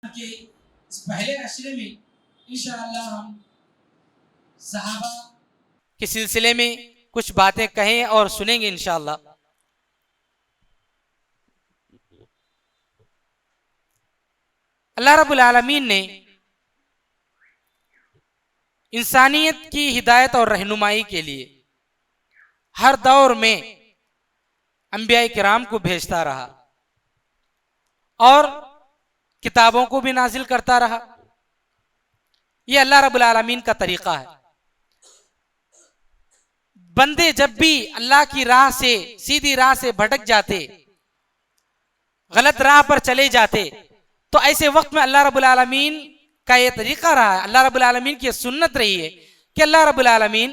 के इस पहले अशरे में इंशाअल्लाह हम सहाबा के सिलसिले में कुछ बातें कहें और सुनेंगे इंशाअल्लाह। अल्लाह रब्बुल आलमीन ने इंसानियत की हिदायत और रहनुमाई के लिए हर दौर में अंबिया किराम को भेजता रहा और किताबों को भी नाजिल करता रहा। यह अल्लाह रब्बुल आलमीन का तरीका है। बंदे जब भी अल्लाह की राह से, सीधी राह से भटक जाते, गलत राह पर चले जाते, तो ऐसे वक्त में अल्लाह रब्बुल आलमीन का यह तरीका रहा है, अल्लाह रब्बुल आलमीन की सुन्नत रही है कि अल्लाह रब्बुल आलमीन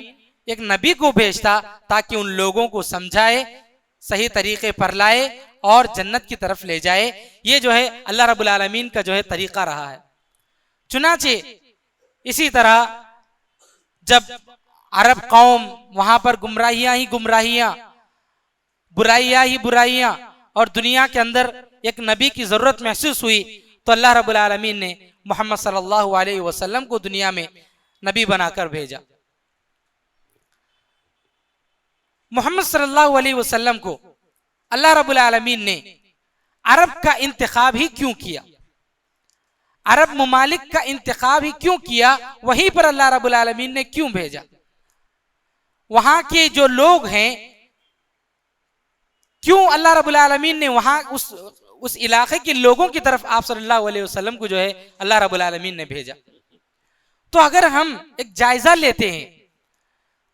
एक नबी को भेजता ताकि उन लोगों को समझाए, सही तरीके पर लाए और जन्नत की तरफ ले जाए। ये जो है अल्लाह रब्बुल आलमीन का जो है तरीका रहा है। चुनाचे इसी तरह जब अरब कौम वहां पर गुमराहियां ही गुमराहियां, बुराइयां ही बुराइयां और दुनिया के अंदर एक नबी की जरूरत महसूस हुई तो अल्लाह रब्बुल आलमीन ने मोहम्मद सल्लल्लाहु अलैहि वसल्लम को दुनिया में नबी बनाकर भेजा। मोहम्मद सल्लल्लाहु अलैहि वसल्लम को अल्लाह रब्बुल आलमीन ने अरब का इंतखाब ही क्यों किया, अरब ममालिक का इंतखाब ही क्यों किया, वहीं पर अल्लाह रब्बुल आलमीन ने क्यों भेजा? वहां के जो लोग हैं, क्यों अल्लाह रब्बुल आलमीन ने वहां उस इलाके के लोगों की तरफ आप सल्लल्लाहु अलैहि वसल्लम को जो है अल्लाह रब्बुल आलमीन ने भेजा? तो अगर हम एक जायजा लेते हैं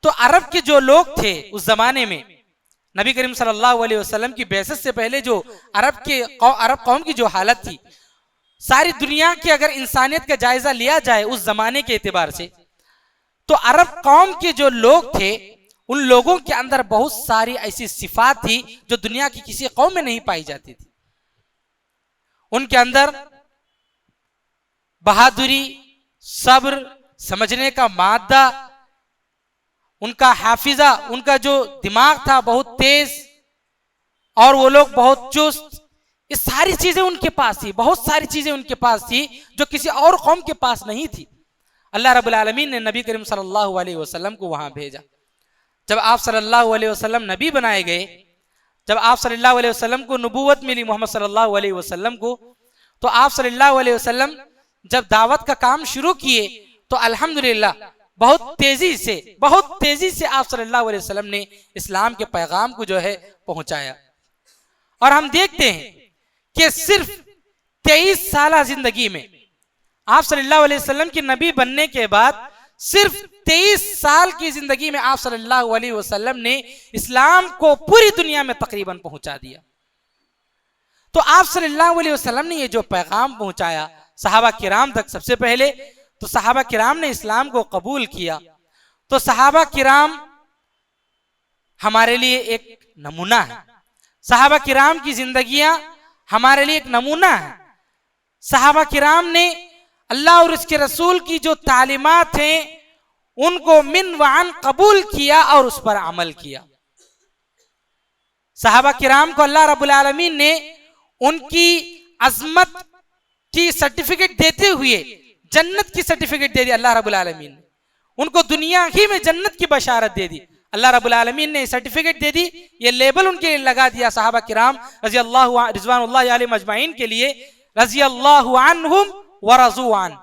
तो अरब के जो लोग थे उस जमाने में, नबी करीम सल्लल्लाहु अलैहि वसल्लम की बेइज्जत से पहले जो अरब कौम की जो हालत थी, सारी दुनिया की अगर इंसानियत का जायजा लिया जाए उस जमाने के एतबार से, तो अरब कौम के जो लोग थे उन लोगों के अंदर बहुत सारी ऐसी सिफात थी जो दुनिया की किसी कौम में नहीं पाई जाती थी। उनके अंदर बहादुरी, सब्र, समझने का मादा, उनका हाफिजा, उनका जो दिमाग था बहुत तेज और वो लोग बहुत चुस्त, ये सारी चीजें उनके पास थी, बहुत सारी चीजें उनके पास थी जो किसी और कौम के पास नहीं थी। अल्लाह रब्बुल आलमीन ने नबी करीम सल्लल्लाहु अलैहि वसल्लम को वहां भेजा। जब आप सल्लल्लाहु अलैहि वसल्लम नबी बनाए गए, जब आप सल्लल्लाहु अलैहि वसल्लम को नबूवत मिली, मोहम्मद सल्लल्लाहु अलैहि वसल्लम को, तो आप सल्लल्लाहु अलैहि वसल्लम जब दावत का काम शुरू किए तो अल्हम्दुलिल्लाह बहुत तेजी से आप सल्लल्लाहु अलैहि वसल्लम ने इस्लाम के पैगाम को जो है पहुंचाया। और हम देखते हैं कि सिर्फ 23 साल जिंदगी में आप सल्लल्लाहु अलैहि वसल्लम की नबी बनने के बाद सिर्फ 23 साल की जिंदगी में आप सल्लल्लाहु अलैहि वसल्लम ने इस्लाम को पूरी दुनिया में तकरीबन पहुंचा दिया। तो आप सल्लल्लाहु अलैहि वसल्लम ने ये जो पैगाम पहुंचाया सहाबा किराम तक, सबसे पहले तो सहाबा किराम ने इस्लाम को कबूल किया। तो सहाबा किराम हमारे लिए एक नमूना है, सहाबा किराम की जिंदगियां हमारे लिए एक नमूना है। सहाबा किराम ने अल्लाह और उसके रसूल की जो तालीमात हैं उनको मिन वान कबूल किया और उस पर अमल किया। सहाबा किराम को अल्लाह रब्बुल आलमीन ने उनकी अजमत की सर्टिफिकेट देते हुए जन्नत की सर्टिफिकेट दे दी। अल्लाह रब्बुल आलमीन ने उनको दुनिया ही में जन्नत की बशारत दे दी। अल्लाह रब्बुल आलमीन ने सर्टिफिकेट दे दी, ये लेबल उनके लिए लगा दिया सहाबा किराम रज़ियल्लाहु रिज़वानुल्लाहि अलैहिम अजमाइन के लिए, रज़ियल्लाहु अन्हुम व रज़ू अन,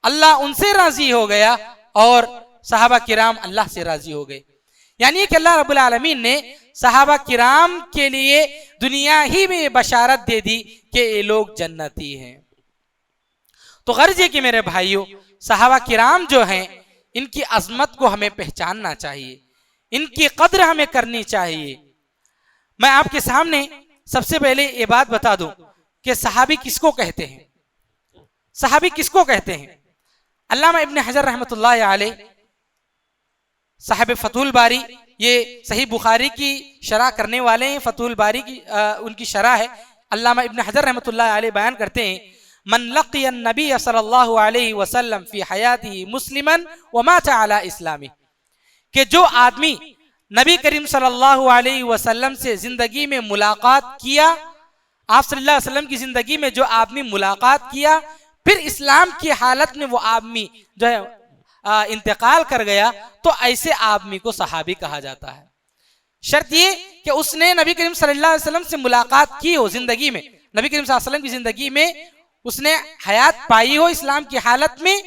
अल्लाह उनसे राजी हो गया और सहाबा किराम अल्लाह से राजी हो गए। यानी कि अल्लाह रब्बुल आलमीन ने सहाबा किराम के लिए दुनिया ही में बशारत दे दी कि ये लोग जन्नती हैं। तो गर्ज है कि मेरे भाइयों, सहाबा किराम जो हैं इनकी अजमत को हमें पहचानना चाहिए, इनकी कद्र हमें करनी चाहिए। मैं आपके सामने सबसे पहले ये बात बता दूं कि सहाबी किसको कहते हैं, सहाबी किसको कहते हैं। अल्लामा इब्न हजर रहमतुल्लाह अलैह साहिब फतहुल बारी, ये सही बुखारी की शरह करने वाले हैं, फतहुल बारी की उनकी शरह है। अल्लामा इब्न हजर रहमतुल्लाह अलैह बयान करते हैं, मन लक़िय नबी सल्लल्लाहु अलैहि वसल्लम फी हयातिही मुस्लिमन व माता अला इस्लामी, कि जो आदमी नबी करीम सल्लल्लाहु अलैहि वसल्लम से जिंदगी में मुलाकात किया, आप सल्लल्लाहु अलैहि वसल्लम की जिंदगी में जो आदमी मुलाकात किया, फिर इस्लाम की हालत में वो आदमी जो है इंतकाल कर गया, तो ऐसे आदमी को सहाबी कहा जाता है। शर्त ये कि उसने नबी करीम सल्लल्लाहु अलैहि वसल्लम से मुलाकात की हो जिंदगी में, नबी करीम सल्लल्लाहु अलैहि वसल्लम की जिंदगी में उसने हयात पाई हो इस्लाम की हालत में,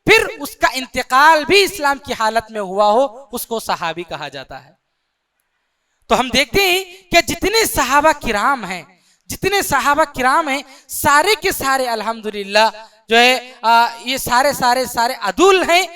फिर उसका इंतकाल भी इस्लाम की हालत में हुआ हो, उसको सहाबी कहा जाता है। तो हम देखते हैं कि जितने सहाबा किराम हैं, जितने सहाबा किराम हैं, सारे के सारे अल्हम्दुलिल्लाह जो है ये सारे अदुल हैं।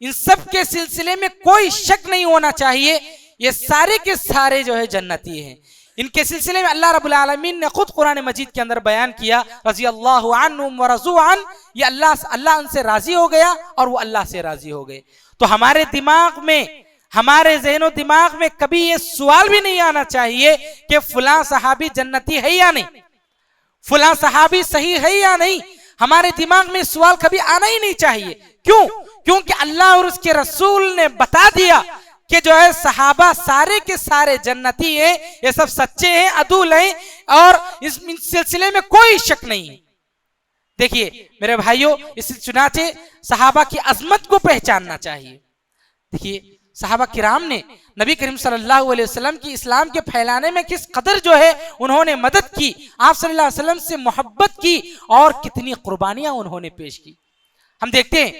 इन सब के सिलसिले में कोई शक नहीं होना चाहिए, ये सारे के सारे जो है जन्नती हैं। इनके सिलसिले में अल्लाह रब्बुल आलमीन ने खुद कुरान मजीद के अंदर बयान किया, रज़ी अल्लाहु अन्हुम व रज़ू अन, ये अल्लाह उनसे राजी हो गया और वो अल्लाह से राजी हो गए। तो हमारे दिमाग में, हमारे ज़हनो दिमाग में कभी ये सवाल भी नहीं आना चाहिए कि फलां सहाबी जन्नती है या नहीं, फलां सहाबी सही है या नहीं। हमारे दिमाग में सवाल कभी आना ही नहीं चाहिए। क्यों? क्योंकि अल्लाह और उसके रसूल ने बता दिया कि जो है सहाबा सारे के सारे जन्नती हैं, ये सब सच्चे हैं, अदूल हैं, और इस सिलसिले में कोई शक नहीं है। देखिए मेरे भाइयों, इस चुनाचे सहाबा की अजमत को पहचानना चाहिए। देखिए सहाबा किराम ने नबी करीम सल्लल्लाहु अलैहि वसल्लम की इस्लाम के फैलाने में किस कदर जो है उन्होंने मदद की, आप सल्लल्लाहु अलैहि वसल्लम से मोहब्बत की, और कितनी कुर्बानियां उन्होंने पेश की। हम देखते हैं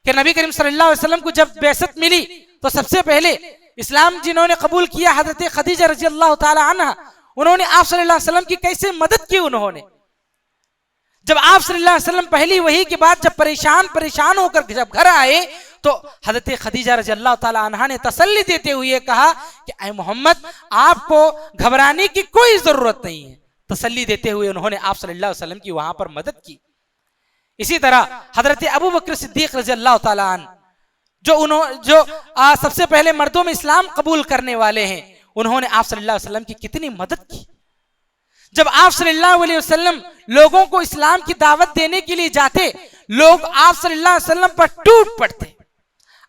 कि नबी करीम सल्लल्लाहु अलैहि वसल्लम को जब बैसत मिली तो सबसे पहले इस्लाम जिन्होंने कबूल किया हजरत खदीजा रज़ी अल्लाह ताला अन्हा, उन्होंने आप सल्लल्लाहु अलैहि वसल्लम की कैसे मदद की। उन्होंने जब आप सल्लल्लाहु अलैहि वसल्लम पहली वही के बाद जब परेशान होकर जब घर आए, तो हजरत खदीजा रज़ी अल्लाह ताला अन्हा ने तसल्ली देते हुए कहा कि ऐ मोहम्मद, आपको घबराने की कोई जरूरत नहीं है। तसल्ली देते हुए उन्होंने आप सल्लल्लाहु अलैहि वसल्लम की वहां पर मदद की। इसी तरह हजरत अबू बकर सिद्दीक रज़ी अल्लाह ताला अन्हु, जो सबसे पहले मर्दों में इस्लाम कबूल करने वाले हैं, उन्होंने आप सल्लल्लाहु अलैहि वसल्लम की कितनी मदद की। जब आप सल्लल्लाहु अलैहि वसल्लम लोगों को इस्लाम की दावत देने के लिए जाते, लोग आप सल्लल्लाहु अलैहि वसल्लम पर टूट पड़ते,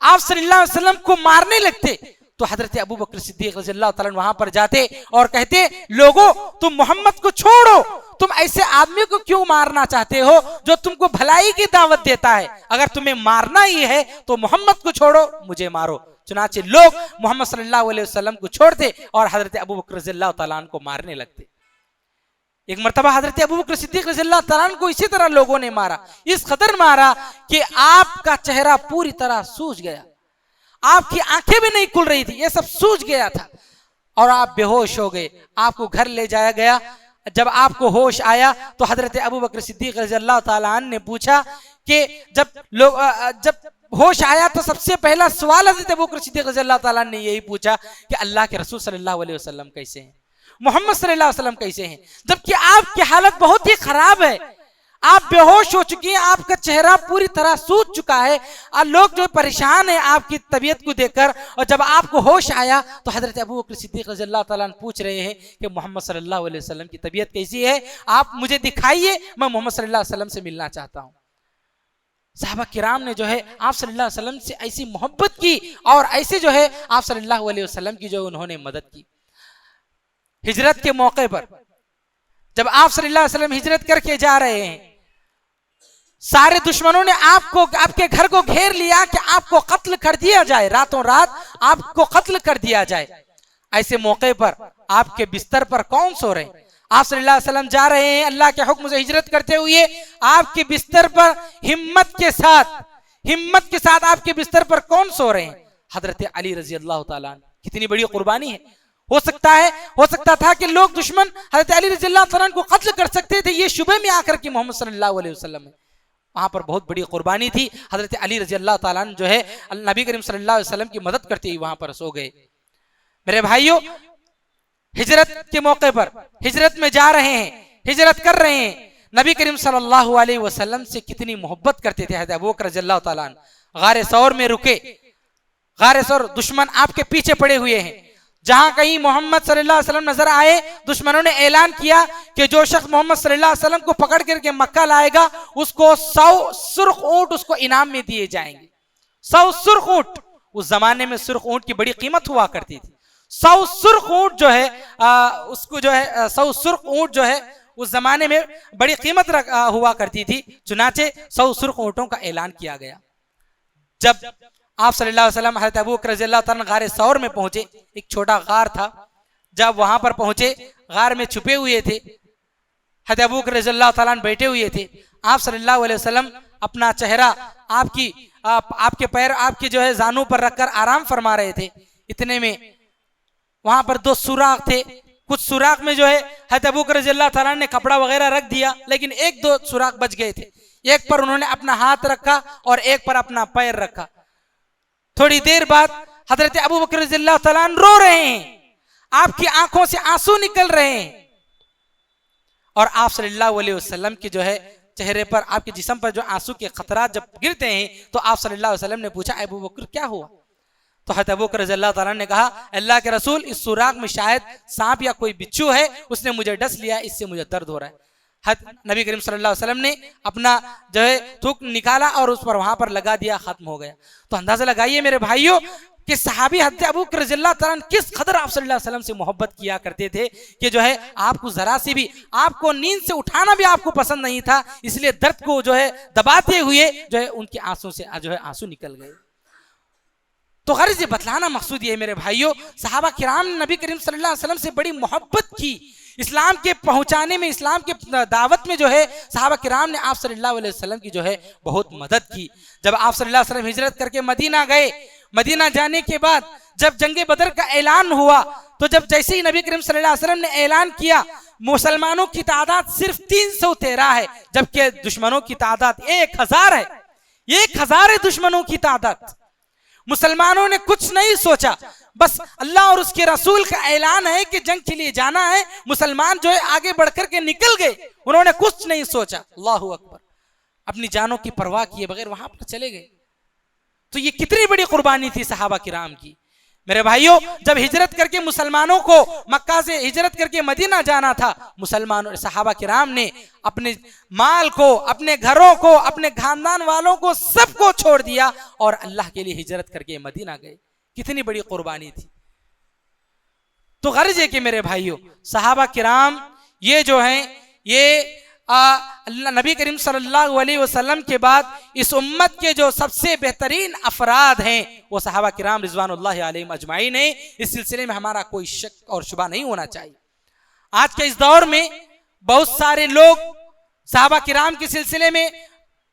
आप सल्लल्लाहु अलैहि वसल्लम को मारने लगते, तो हजरत अबू बकर सिद्दीक रज़ियल्लाहु ताला वहां पर जाते और कहते, लोगों तुम मोहम्मद को छोड़ो, तुम ऐसे आदमी को क्यों मारना चाहते हो जो तुमको भलाई की दावत देता है? अगर तुम्हें मारना ही है तो मोहम्मद को छोड़ो, मुझे मारो। चुनाचे लोग मोहम्मद सल्लल्लाहु अलैहि वसल्लम को छोड़ते और हजरत अबू बकर रज़ियल्लाहु ताला को मारने लगते। एक मर्तबा हजरत अबू बकर सिद्दीक रज़ियल्लाहु ताला को इसी तरह लोगों ने मारा, इस कदर मारा कि आपका चेहरा पूरी तरह सूज गया, आपकी आंखें भी नहीं खुल रही थी, ये सब सूज गया था और आप बेहोश हो गए। आपको घर ले जाया गया। जब आपको होश आया तो हजरत अबू बकर सिद्दीक रज़ियल्लाहु ताला अन्हु ने पूछा कि जब होश आया तो सबसे पहला सवाल हजरत अबू बकर सिद्दीक रज़ियल्लाहु ताला अन्हु ने यही पूछा कि अल्लाह के रसूल सल्लल्लाहु अलैहि वसल्लम कैसे हैं, मोहम्मद सल्लल्लाहु अलैहि वसल्लम कैसे हैं? जबकि आपकी हालत बहुत ही खराब है, आप बेहोश हो चुकी हैं, आपका चेहरा पूरी तरह सूज चुका है और लोग जो परेशान हैं आपकी तबीयत को देखकर। और जब आपको होश आया तो हजरत अबू बकर सिद्दीक रज़ियल्लाहु ताला अन्हु पूछ रहे हैं कि मोहम्मद सल्लल्लाहु अलैहि वसल्लम की तबीयत कैसी है, आप मुझे दिखाइए, मैं मोहम्मद सल्लल्लाहु अलैहि वसल्लम से मिलना चाहता हूँ। साहबा किराम ने जो है आप सल्लल्लाहु अलैहि वसल्लम से ऐसी मोहब्बत की और ऐसे जो है आप सल्लल्लाहु अलैहि वसल्लम की जो उन्होंने मदद की। हिजरत के मौके पर जब आप सल्लल्लाहु अलैहि वसल्लम हिजरत करके जा रहे हैं, सारे दुश्मनों ने आपके घर को घेर लिया कि आपको कत्ल कर दिया जाए, रातों रात आपको कत्ल कर दिया जाए। ऐसे मौके पर आपके बिस्तर पर कौन सो रहे हैं? आप सल्लल्लाहु अलैहि वसल्लम जा रहे हैं अल्लाह के हुक्म से हिजरत करते हुए, आपके बिस्तर पर हिम्मत के साथ आपके बिस्तर पर कौन सो रहे हैं? हजरत अली रजी अल्लाह ताला अन्हु। कितनी बड़ी कुर्बानी है। हो सकता था कि लोग दुश्मन हजरत अली रजी अल्लाह ताला अन्हु को कत्ल कर सकते थे, ये शुबह में आकर के मोहम्मद सल्लल्लाहु अलैहि वसल्लम है। वहां पर बहुत बड़ी कुर्बानी थी। हजरत अली रजी अल्लाह ताला अन्हु जो है नबी करीम सल्लल्लाहु अलैहि वसल्लम की मदद करते ही वहां पर सो गए। मेरे भाइयों, हिजरत के मौके पर हिजरत में जा रहे हैं, हिजरत कर रहे हैं, नबी करीम सल्लल्लाहु अलैहि वसल्लम से कितनी मोहब्बत करते थे हजरत अबू बकर रज़ियल्लाहु ताला अन्हु। गारे सौर में रुके, गारे सौर दुश्मन आपके पीछे पड़े हुए हैं, जहां कहीं मोहम्मद सल्लल्लाहु अलैहि वसल्लम नजर आए, दुश्मनों ने ऐलान किया कि जो शख्स मोहम्मद सल्लल्लाहु अलैहि वसल्लम को पकड़ करके मक्का लाएगा उसको 100 सुर्ख ऊंट उसको इनाम में दिए जाएंगे। 100 सुर्ख ऊंट, उस जमाने में सुर्ख ऊंट की बड़ी कीमत हुआ करती थी। 100 सुर्ख ऊंट जो है उसको जो है 100 सुर्ख ऊंट जो है उस जमाने में बड़ी कीमत हुआ करती थी। चुनाचे 100 सुर्ख ऊँटों का ऐलान किया गया। जब आप सल्लल्लाहु अलैहि वसल्लम हज़रत अबू बकर रज़ियल्लाहु ताला गारे सौर में पहुंचे, एक छोटा गार था, जब वहां पर पहुंचे गार में छुपे हुए थे, हज़रत अबू बकर रज़ियल्लाहु ताला बैठे हुए थे। आप सल्लल्लाहु अलैहि वसल्लम अपना चेहरा आपके पैर आपके जो है जानू पर रखकर आराम फरमा रहे थे। इतने में वहां पर 2 सुराख थे। कुछ सुराख में जो है हज़रत अबू बकर रज़ियल्लाहु ताला ने कपड़ा वगैरह रख दिया, लेकिन 1-2 सुराख बच गए थे। एक पर उन्होंने अपना हाथ रखा और एक पर अपना पैर रखा। थोड़ी देर बाद हजरत अबू बकर रज़ियल्लाहु ताला रो रहे हैं, आपकी आंखों से आंसू निकल रहे हैं, और आप सल्लल्लाहु अलैहि वसल्लम की जो है चेहरे पर, आपके जिस्म पर जो आंसू के खतरात जब गिरते हैं तो आप सल्लल्लाहु अलैहि वसल्लम ने पूछा, अबू बकर क्या हुआ? तो हज़रत अबू बकर रज़ियल्लाहु ताला ने कहा, अल्लाह के रसूल, इस सुराख में शायद सांप या कोई बिच्छू है, उसने मुझे डस लिया, इससे मुझे दर्द हो रहा है। नबी करीम सल्लल्लाहु अलैहि वसल्लम ने अपना जो है थूक निकाला और उस पर वहां पर लगा दिया, खत्म हो गया। तो अंदाजा लगाइए मेरे भाइयों कि सहाबी हज़रत अबू बकर रज़ियल्लाहु ताला किस कदर आप सल्लल्लाहु अलैहि वसल्लम से मोहब्बत किया करते थे कि जो है आपको जरा सी भी, आपको नींद से उठाना भी आपको पसंद नहीं था, इसलिए दर्द को जो है दबाते हुए जो है उनके आंसू से जो है आंसू निकल गए। तो गर्ज बतलाना मकसूद ये मेरे भाइयों, सहाबा किराम ने नबी करीम सल्लल्लाहु अलैहि वसल्लम से बड़ी मोहब्बत की। इस्लाम के पहुंचाने में, इस्लाम के दावत में जो है सहाबा किराम ने आप सल्लल्लाहु अलैहि वसल्लम की जो है बहुत मदद की। जब आप सल्लल्लाहु अलैहि वसल्लम हिजरत करके मदीना गए, मदीना जाने के बाद जब जंगे बदर का ऐलान हुआ, तो जब जैसे ही नबी करीम सल्लल्लाहु अलैहि वसल्लम ने ऐलान किया, मुसलमानों की तादाद सिर्फ 313 है, जबकि दुश्मनों की तादाद 1000 है। 1000 है दुश्मनों की तादाद। मुसलमानों ने कुछ नहीं सोचा, बस अल्लाह और उसके रसूल का ऐलान है कि जंग के लिए जाना है। मुसलमान जो है आगे बढ़कर के निकल गए, उन्होंने कुछ नहीं सोचा, अल्लाहु अकबर, अपनी जानों की परवाह किए बगैर वहां पर चले गए। तो ये कितनी बड़ी कुर्बानी थी सहाबा किराम की। मेरे भाइयों, जब हिजरत करके मुसलमानों को मक्का से हिजरत करके मदीना जाना था, मुसलमानों सहाबा किराम ने अपने माल को, अपने घरों को, अपने खानदान वालों को सबको छोड़ दिया और अल्लाह के लिए हिजरत करके मदीना गए। कितनी बड़ी कुर्बानी थी। तो गर्ज है कि मेरे भाइयों, सहाबा किराम ये जो हैं, ये नबी करीम सल्लल्लाहु अलैहि वसल्लम के बाद इस उम्मत के जो सबसे बेहतरीन अफराद हैं वो सहाबा किराम रिज़वानुल्लाहि अलैहिम अजमाइन हैं। इस सिलसिले में हमारा कोई शक और शुबा नहीं होना चाहिए। आज के इस दौर में बहुत सारे लोग सहाबा किराम के सिलसिले में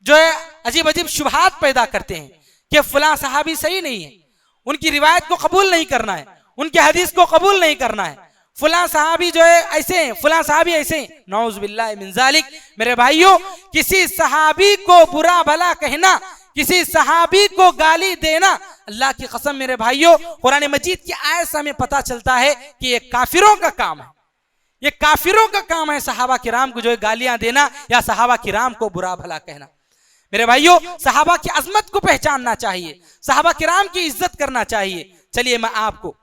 जो है अजीब अजीब शुबहात पैदा करते हैं कि फलां सहाबी सही नहीं है, उनकी रिवायत को कबूल नहीं करना है, उनके हदीस को कबूल नहीं करना है, फलां सहाबी जो है ऐसे हैं, फलां सहाबी ऐसे हैं। नऊज़ बिल्लाहि मिन ज़ालिक। मेरे भाइयों, किसी सहाबी को बुरा भला कहना, किसी सहाबी को गाली देना, अल्लाह की कसम मेरे भाइयों, कुरान मजीद की आयत से हमें पता चलता है कि ये काफिरों का काम है। ये काफिरों का काम है सहाबा किराम को जो है गालियां देना या सहाबा किराम को बुरा भला कहना। मेरे भाइयों, सहाबा की अजमत को पहचानना चाहिए, सहाबा किराम की इज्जत करना चाहिए। चलिए मैं आपको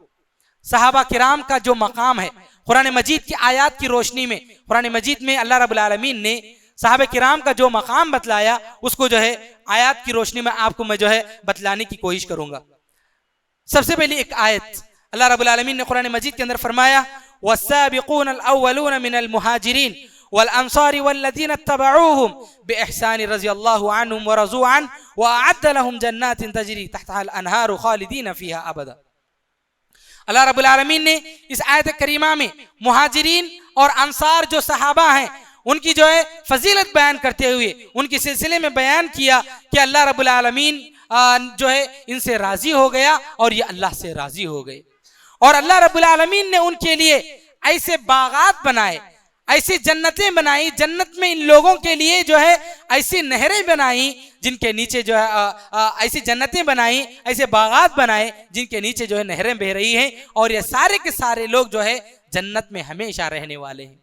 सहाबा किराम का जो मकाम है कुरान मजीद की आयत की रोशनी में, कुरान मजीद में अल्लाह रब्बुल आलमीन ने सहाबा किराम का जो मकाम बतलाया, उसको जो है आयत की रोशनी में आपको मैं जो है बतलाने की कोशिश करूंगा। सबसे पहली एक आयत अल्लाह रब्बुल आलमीन ने कुरान मजीद के अंदर फरमाया, वस्साबिकूनल अव्वलून मिनल मुहाजिरीन वल अंसारी वल्लज़ीना तबऊहुम बिइहसान रज़ियल्लाहु अन्हुम व रज़ू अन व अअद्द लहुम जन्नातिन तजरी तहतहल अनहारु खालिदीन फीहा अबदा। अल्लाह रब्बुल आलमीन ने इस आयत करीमा में मुहाजिरीन और अंसार जो सहाबा हैं उनकी जो है फजीलत बयान करते हुए उनके सिलसिले में बयान किया कि अल्लाह रब्बुल आलमीन जो है इनसे राजी हो गया और ये अल्लाह से राजी हो गए। और अल्लाह रब्बुल आलमीन ने उनके लिए ऐसे बागात बनाए, ऐसी जन्नतें बनाई, जन्नत में इन लोगों के लिए जो है ऐसी नहरें बनाई जिनके नीचे जो है ऐसी जन्नतें बनाई, ऐसे बागात बनाए जिनके नीचे जो है नहरें बह रही हैं, और ये सारे के सारे लोग जो है जन्नत में हमेशा रहने वाले हैं।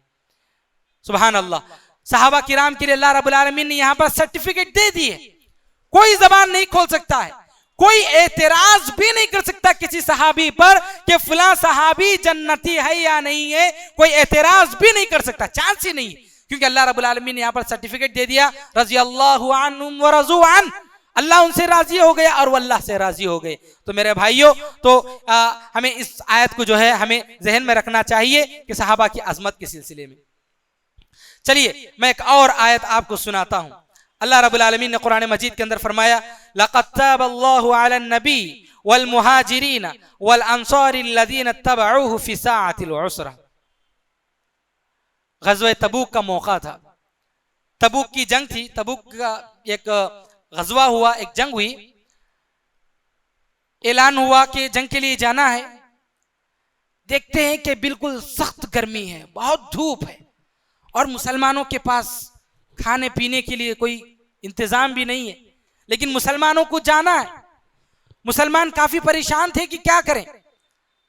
सुभान अल्लाह। सहाबा किराम के लिए अल्लाह रब्बुल आलमीन ने यहाँ पर सर्टिफिकेट दे दिए। कोई जबान नहीं खोल सकता है, कोई एतराज भी नहीं कर सकता किसी सहाबी पर कि फलां सहाबी जन्नती है या नहीं है, कोई एतराज भी नहीं कर सकता, चांस ही नहीं, क्योंकि अल्लाह रब्बुल आलमीन ने यहाँ पर सर्टिफिकेट दे दिया, रज़ियल्लाहु अन्हुम व रज़ू अन, अल्लाह उनसे राजी हो गया और वो अल्लाह से राजी हो गए। तो मेरे भाइयों, तो हमें इस आयत को जो है हमें जहन में रखना चाहिए कि सहाबा की अजमत के सिलसिले में। चलिए मैं एक और आयत आपको सुनाता हूं। अल्लाह रब्बुल आलमीन ने कुरान मजीद के अंदर फरमाया, लक़द ताबल्लाहु अलन नबी वल मुहाजिरीन वल अंसारी लदीन तबऊहु फी साअतिल उसरा। ग़ज़वा तबूक का मौका था, तबूक की जंग थी, तबूक का एक ग़ज़वा हुआ, एक जंग हुई, ऐलान हुआ कि जंग के लिए जाना है। देखते हैं कि बिल्कुल सख्त गर्मी है, बहुत धूप है और मुसलमानों के पास खाने पीने के लिए कोई इंतजाम भी नहीं है, लेकिन मुसलमानों को जाना है। मुसलमान काफी परेशान थे कि क्या करें।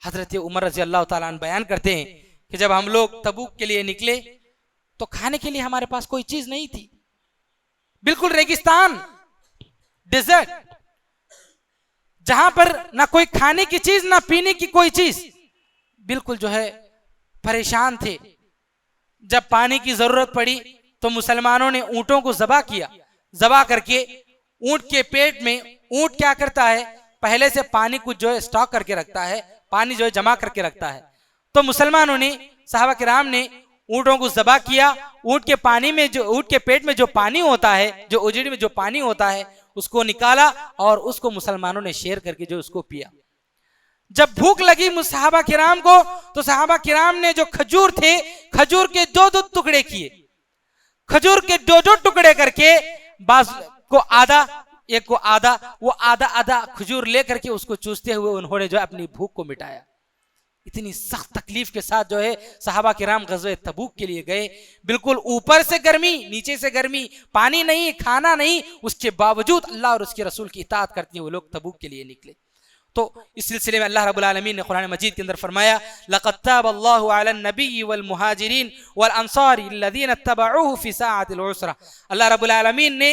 हजरत उमर रज़ी अल्लाह ताला अन्हु बयान करते हैं कि जब हम लोग तबूक के लिए निकले तो खाने के लिए हमारे पास कोई चीज नहीं थी, बिल्कुल रेगिस्तान, डेजर्ट, जहां पर ना कोई खाने की चीज ना पीने की कोई चीज, बिल्कुल जो है परेशान थे। जब पानी की जरूरत पड़ी तो मुसलमानों ने ऊंटों को ज़बा किया। ज़बा करके ऊंट के पेट में, ऊंट क्या करता है, पहले से पानी कुछ जो है स्टॉक करके रखता है, पानी जो है जमा करके रखता है। तो मुसलमानों ने, सहाबा किराम ने ऊंटों को ज़बा किया। ऊंट के पानी में जो, ऊंट के पेट में जो पानी होता है, जो उजड़ी में जो पानी होता है, उसको निकाला और उसको मुसलमानों ने शेयर करके जो उसको पिया। जब भूख लगी सहाबा किराम को तो सहाबा किराम ने जो खजूर थे, खजूर के दो दो टुकड़े किए, खजूर के दो दो टुकड़े करके बाज को आधा, एक को आधा, वो आधा आधा खजूर लेकर के उसको चूसते हुए उन्होंने जो अपनी भूख को मिटाया। इतनी सख्त तकलीफ के साथ जो है सहाबा किराम ग़ज़वा तबूक के लिए गए। बिल्कुल ऊपर से गर्मी, नीचे से गर्मी, पानी नहीं, खाना नहीं, उसके बावजूद अल्लाह और उसके रसूल की इताअत करते हुए लोग तबूक के लिए निकले। तो इस सिलसिले में अल्लाह रब्बुल आलमीन ने कुरान मजीद के अंदर फरमाया, लक़द ताबल्लाहु अलन नबी वल मुहाजिरीन वल अंसारी लदीन तबऊहु फी साअतिल उसरा। अल्लाह रब्बुल आलमीन ने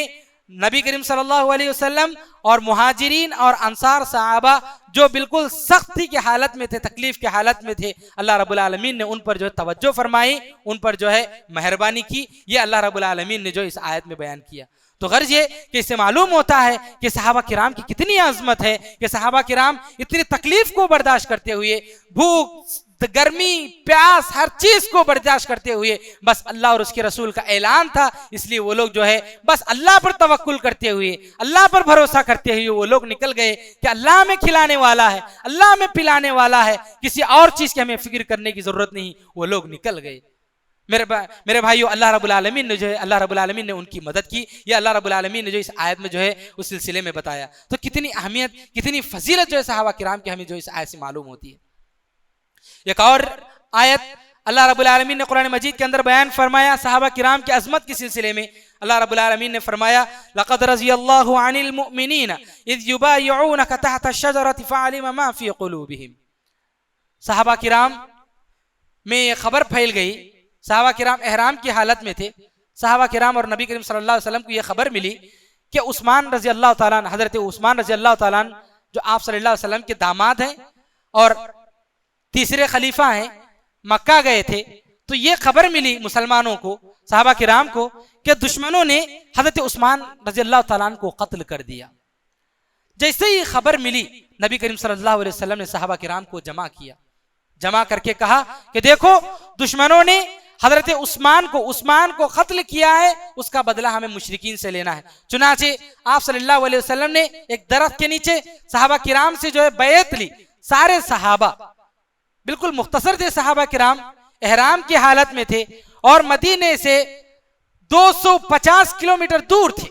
नबी करीम सल्लल्लाहु अलैहि वसल्लम और मुहाजिरीन और अंसार सहाबा जो बिल्कुल सख्ती की हालत में थे, तकलीफ की हालत में थे, अल्लाह रब्बुल आलमीन ने उन पर जो है तवज्जो फरमाई, उन पर जो है मेहरबानी की। ये अल्लाह रब्बुल आलमीन ने जो इस आयत में बयान किया। तो गर्ज ये कि इससे मालूम होता है कि सहाबा किराम की कितनी अजमत है, कि सहाबा किराम इतनी तकलीफ को बर्दाश्त करते हुए, भूख, गर्मी, प्यास, हर चीज को बर्दाश्त करते हुए, बस अल्लाह और उसके रसूल का ऐलान था, इसलिए वो लोग जो है बस अल्लाह पर तवक्कुल करते हुए, अल्लाह पर भरोसा करते हुए वो लोग निकल गए कि अल्लाह में खिलाने वाला है, अल्लाह में पिलाने वाला है, किसी और चीज की हमें फिक्र करने की जरूरत नहीं। वो लोग निकल गए। मेरे भाइयों, अल्लाह रब्बुल आलमीन ने जो है, अल्लाह रब्बुल आलमीन ने उनकी मदद की। ये अल्लाह रब्बुल आलमीन ने जो इस आयत में जो है उस सिलसिले में बताया। तो कितनी अहमियत, कितनी फजीलत जो है सहाबा किराम की हमें जो इस आयत से मालूम होती है। एक और आयत अल्लाह रब्बुल आलमीन ने कुरान मजीद के अंदर बयान फरमाया सहाबा किराम की अजमत के सिलसिले में। अल्लाह रब्बुल आलमीन ने फरमाया, लक़द रज़ियल्लाहु अनिल मुमिनीन इज़ युबायिऊनका तहता अश-शजरति फ़अलिमा मा फ़ी क़ुलूबिहिम। सहाबा किराम में ये खबर फैल गई, सहाबा किराम एहराम की हालत में थे। सहाबा किराम और नबी करीम सल्लल्लाहु अलैहि वसल्लम को यह खबर मिली कि उस्मान रज़ी अल्लाह ताला अन्हु, हज़रत उस्मान रज़ी अल्लाह ताला अन्हु जो आप सल्लल्लाहु अलैहि वसल्लम के दामाद हैं और तीसरे खलीफा हैं, मक्का गए थे। तो ये खबर मिली मुसलमानों को, सहाबा किराम को, कि दुश्मनों ने हज़रत उस्मान रज़ी अल्लाह ताला अन्हु को कत्ल कर दिया। जैसे ही खबर मिली, नबी करीम सल्लल्लाहु अलैहि वसल्लम ने सहाबा किराम को जमा किया, जमा करके कहा कि देखो, दुश्मनों ने हजरत उस्मान को कत्ल किया है, उसका बदला हमें मुशरिकीन से लेना है। चुनाचे आप सल्लल्लाहु अलैहि वसल्लम ने एक दरख्त के नीचे सहाबा किराम से जो है बैत ली। सारे सहाबा बिल्कुल मुख्तसर थे, सहाबा किराम एहराम की हालत में थे और मदीने से 250 किलोमीटर दूर थे।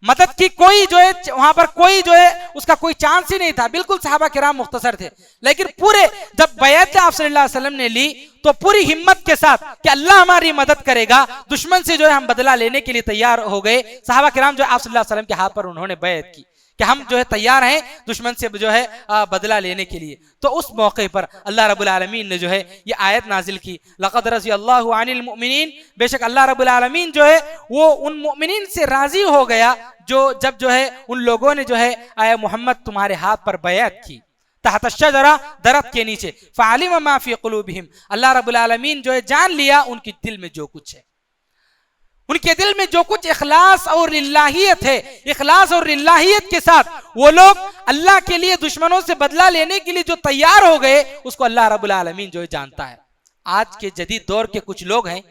मदद की कोई जो है वहां पर कोई जो है उसका कोई चांस ही नहीं था। बिल्कुल सहाबा किराम मुख्तसर थे, लेकिन पूरे जब बैत आप सल्लल्लाहु अलैहि वसल्लम ने ली तो पूरी हिम्मत के साथ कि अल्लाह हमारी मदद करेगा, दुश्मन से जो है हम बदला लेने के लिए तैयार हो गए। सहाबा किराम जो आप सल्लल्लाहु अलैहि वसल्लम के हाथ पर उन्होंने बैत की कि हम जो है तैयार हैं दुश्मन से जो है बदला लेने के लिए। तो उस मौके पर अल्लाह रब्बुल आलमीन ने जो है ये आयत नाजिल की, लक़द रज़ियल्लाहु अनिल मुमिनीन, बेशक अल्लाह रब्बुल आलमीन जो है वो उन मुमिनीन से राजी हो गया जो जब जो है उन लोगों ने जो है आया मोहम्मद तुम्हारे हाथ पर बैत की, तहत अश-शजरा, दरख्त के नीचे, फ़अलिमा मा फ़ी क़ुलूबिहिम, अल्लाह रब्बुल आलमीन जो है जान लिया उनके दिल में जो कुछ है, उनके दिल में जो कुछ इखलास और लिल्लाहियत है, इखलास और लिल्लाहियत के साथ वो लोग अल्लाह के लिए दुश्मनों से बदला लेने के लिए जो तैयार हो गए, उसको अल्लाह रब्बुल आलमीन जो है जानता है। आज के जदीद दौर के कुछ लोग हैं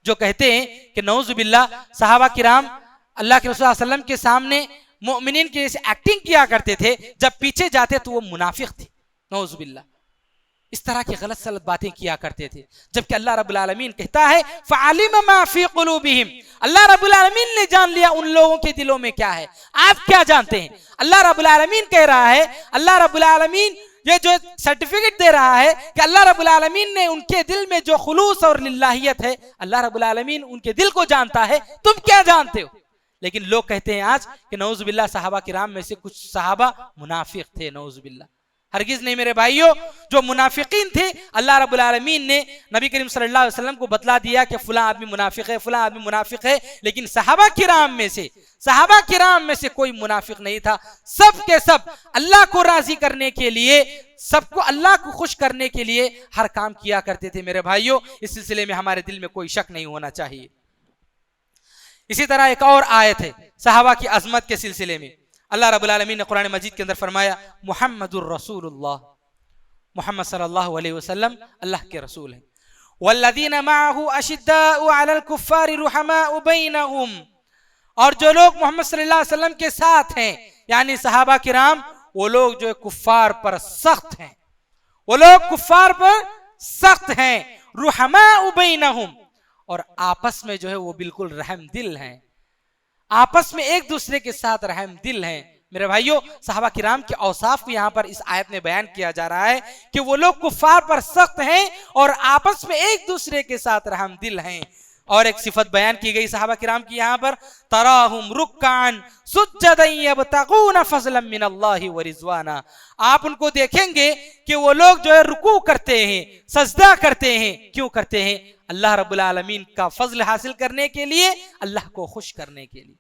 जो कहते हैं कि नऊजुबिल्लाह सहाबा किराम अल्लाह के रसूल सल्लल्लाहु अलैहि वसल्लम के सामने मोमिनीन के जैसे एक्टिंग किया करते थे, जब पीछे जाते तो वो मुनाफिक थे, नऊजुबिल्लाह इस तरह की गलत सलत बातें किया करते थे। जबकि अल्लाह रब्बुल आलमीन कहता है फ़अलिम मा फ़ी क़ुलूबिहिम, अल्लाह रब्बुल आलमीन ने जान लिया उन लोगों के दिलों में क्या है। आप क्या जानते हैं? अल्लाह रब्बुल आलमीन कह रहा है, अल्लाह रब्बुल आलमीन ये जो सर्टिफिकेट दे रहा है कि अल्लाह रब्बुल आलमीन ने उनके दिल में जो खुलूस और लिल्लाहियत है, अल्लाह रब्बुल आलमीन उनके दिल को जानता है, तुम क्या जानते हो? लेकिन लोग कहते हैं आज कि नऊजुबिल्लाह सहाबा किराम में से कुछ सहाबा मुनाफिक थे, नऊजुबिल्लाह। हरगिज नहीं मेरे भाइयों, जो मुनाफिकीन थे अल्लाह रब्बुल आलमीन ने नबी करीम सल्लल्लाहु अलैहि वसल्लम को बतला दिया कि फला आदमी मुनाफिक है, फला आदमी मुनाफिक है। लेकिन सहाबा किराम में से कोई मुनाफिक नहीं था। सब के सब अल्लाह को राजी करने के लिए, सबको अल्लाह को खुश करने के लिए हर काम किया करते थे मेरे भाइयों। इस सिलसिले में हमारे दिल में कोई शक नहीं होना चाहिए। इसी तरह एक और आयत है सहाबा की अजमत के सिलसिले में। अल्लाह रब्बुल आलमीन ने कुरान मजीद के अंदर फरमाया मुहम्मदुर रसूलुल्लाह, मोहम्मद सल्लल्लाहु अलैहि वसल्लम अल्लाह के रसूल हैं। वल्लज़ीना मअहु अशिद्दाउ अलल कुफ्फारि रुहमाउ बैनहुम, और जो लोग मोहम्मद सल्लल्लाहु अलैहि वसल्लम के साथ हैं यानी सहाबा किराम, वो लोग जो है कुफ्फार पर सख्त हैं, वो लोग कुफ्फार पर सख्त हैं। रुहमाउ बैनहुम, और आपस में जो है वो बिल्कुल रहम दिल हैं, आपस में एक दूसरे के साथ रहम दिल हैं। मेरे भाइयों, सहाबा किराम के औसाफ को यहाँ पर इस आयत में बयान किया जा रहा है कि वो लोग कुफ्फार पर सख्त हैं और आपस में एक दूसरे के साथ रहम दिल हैं। और एक सिफत बयान की गई सहाबा किराम की यहाँ पर, तराहुम रुक्कान सुज्जदन यब्तगून फज़लन मिनल्लाहि व रिज़वाना, आप उनको देखेंगे कि वो लोग जो है रुकू करते हैं, सजदा करते हैं। क्यों करते हैं? अल्लाह रब्बुल आलमीन का फजल हासिल करने के लिए, अल्लाह को खुश करने के लिए।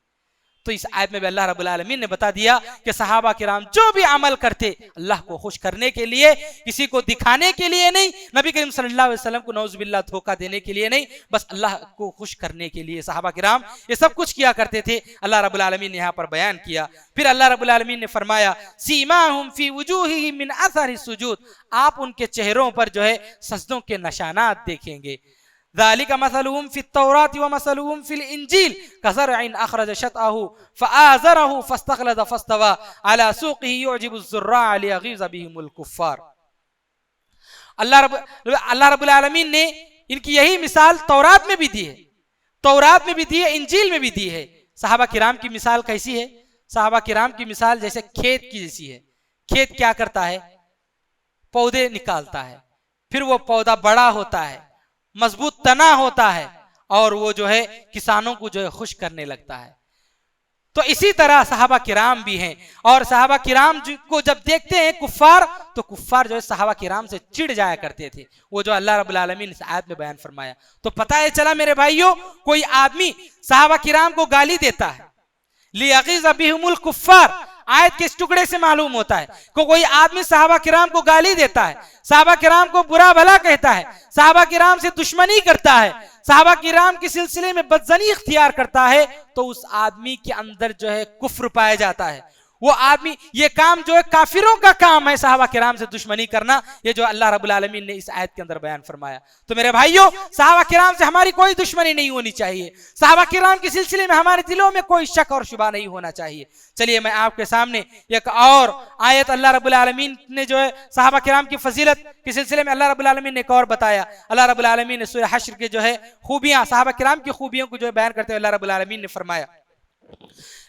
तो इस आयत में भी अल्लाह रब्बुल आलमीन ने बता दिया कि सहाबा किराम जो भी अमल करते अल्लाह को खुश करने के लिए, किसी को दिखाने के लिए नहीं, नबी करीम सल्लल्लाहु अलैहि वसल्लम को नऊजुबिल्लाह धोखा देने के लिए नहीं, बस अल्लाह को खुश करने के लिए सहाबा किराम ये सब कुछ किया करते थे। अल्लाह रब्बुल आलमीन ने यहाँ पर बयान किया। फिर अल्लाह रब्बुल आलमीन ने फरमाया सीमाहुम फी वुजूहिहिम मिन अथरि सुजूद, आप उनके चेहरों पर जो है सजदों के निशानात देखेंगे। ज़ालिका मसलुहुम फित तौरात व मसलुहुम फिल इंजील कज़रइन अखरज शतअहु फ़आज़रहु फ़स्तग़लज़ फ़स्तवा अला सूक़िही युजिबु ज़ुर्राअ लियग़ीज़ बिहिमुल कुफ़्फ़ार। अल्लाह रब्बुल आलमीन ने इनकी यही मिसाल तौरात में भी दी है, तौरात में भी दी है, इंजील में भी दी है। सहाबा किराम की मिसाल कैसी है? सहाबा किराम की मिसाल जैसे खेत की जैसी है। खेत क्या करता है? पौधे निकालता है, फिर वो पौधा बड़ा होता है, मजबूत तना होता है, और वो जो है किसानों को जो है खुश करने लगता है। तो इसी तरह सहाबा किराम भी हैं। और सहाबा किराम को जब देखते हैं कुफ्फार, तो कुफ्फार जो है सहाबा किराम से चिढ़ जाया करते थे। वो जो अल्लाह रब्बुल आलमीन इस आयत में बयान फरमाया। तो पता है चला मेरे भाइयों, कोई आदमी सहाबा किराम को गाली देता है, लियग़ीज़ बिहिमुल कुफ़्फ़ार, आयत के इस टुकड़े से मालूम होता है कि कोई आदमी सहाबा किराम को गाली देता है, सहाबा किराम को बुरा भला कहता है, सहाबा किराम से दुश्मनी करता है, सहाबा किराम के सिलसिले में बदजनी इख्तियार करता है, तो उस आदमी के अंदर जो है कुफ्र पाया जाता है। वो आदमी, ये काम जो है काफिरों का काम है, सहाबा किराम से दुश्मनी करना, ये जो अल्लाह रब्बुल आलमीन ने इस आयत के अंदर बयान फरमाया। तो मेरे भाइयों, सहाबा किराम से हमारी कोई दुश्मनी नहीं होनी चाहिए, सहाबा किराम के सिलसिले में हमारे दिलों में कोई शक और शुबा नहीं होना चाहिए। चलिए मैं आपके सामने एक और आयत अल्लाह रब्बुल आलमीन ने जो है सहाबा किराम की फजीलत के सिलसिले में अल्लाह रब्बुल आलमीन ने एक और बताया। अल्लाह रब्बुल आलमीन ने सूरह हश्र के जो है खूबियां, सहाबा किराम की खूबियों को जो है बयान करते हुए अल्लाह रब्बुल आलमीन ने फरमाया,